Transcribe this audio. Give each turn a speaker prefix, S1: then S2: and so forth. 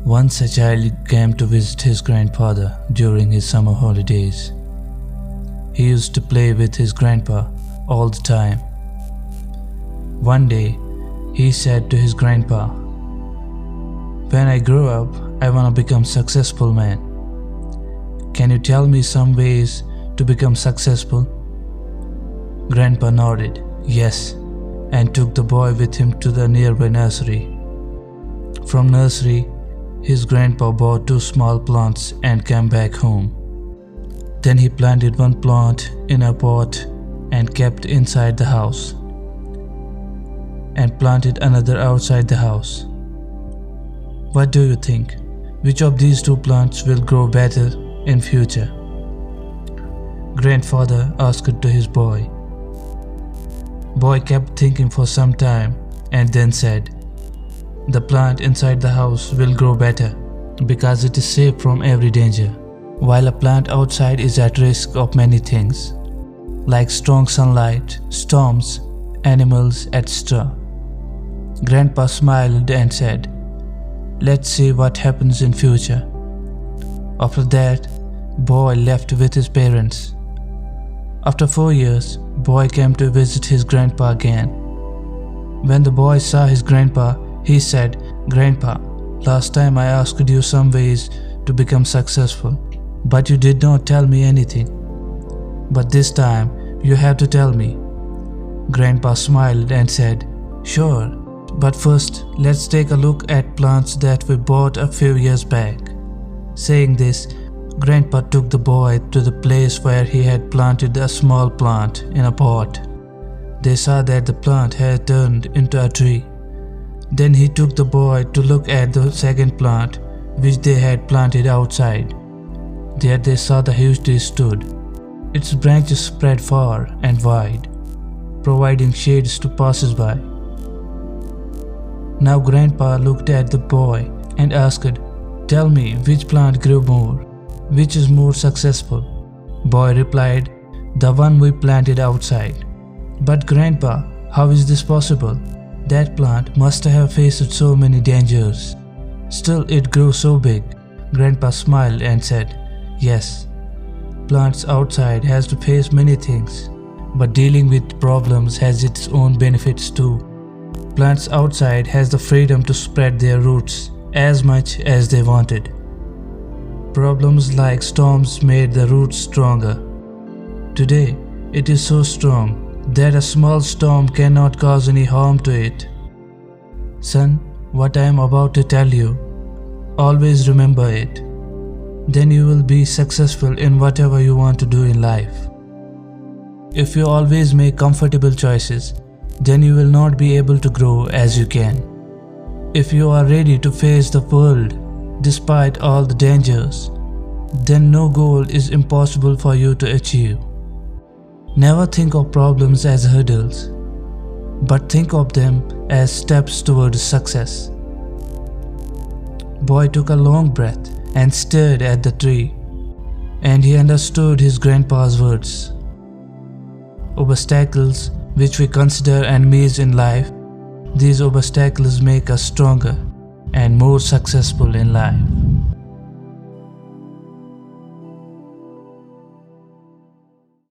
S1: Once a child came to visit his grandfather during his summer holidays. He used to play with his grandpa all the time. One day, he said to his grandpa, "When I grow up, I want to become a successful man. Can you tell me some ways to become successful?" Grandpa nodded, yes, and took the boy with him to the nearby nursery. From nursery, his grandpa bought 2 small plants and came back home. Then he planted one plant in a pot and kept inside the house, and planted another outside the house. What do you think? Which of these 2 plants will grow better in future? Grandfather asked to his boy. Boy kept thinking for some time and then said, "The plant inside the house will grow better because it is safe from every danger, while a plant outside is at risk of many things, like strong sunlight, storms, animals, etc." Grandpa smiled and said, "Let's see what happens in future." After that, boy left with his parents. After 4 years, boy came to visit his grandpa again. When the boy saw his grandpa, he said, "Grandpa, last time I asked you some ways to become successful, but you did not tell me anything. But this time, you have to tell me." Grandpa smiled and said, "Sure, but first, let's take a look at plants that we bought a few years back." Saying this, Grandpa took the boy to the place where he had planted a small plant in a pot. They saw that the plant had turned into a tree. Then he took the boy to look at the second plant, which they had planted outside. There they saw the huge tree stood. Its branches spread far and wide, providing shades to passers-by. Now Grandpa looked at the boy and asked, "Tell me which plant grew more, which is more successful?" Boy replied, "The one we planted outside." "But Grandpa, how is this possible? That plant must have faced so many dangers. Still it grew so big." Grandpa smiled and said, "Yes, plants outside has to face many things, but dealing with problems has its own benefits too. Plants outside has the freedom to spread their roots as much as they wanted. Problems like storms made the roots stronger. Today, it is so strong that a small storm cannot cause any harm to it. Son, what I am about to tell you, always remember it. Then you will be successful in whatever you want to do in life. If you always make comfortable choices, then you will not be able to grow as you can. If you are ready to face the world despite all the dangers, then no goal is impossible for you to achieve. Never think of problems as hurdles, but think of them as steps towards success." Boy took a long breath and stared at the tree, and he understood his grandpa's words. Obstacles, which we consider enemies in life, these obstacles make us stronger and more successful in life.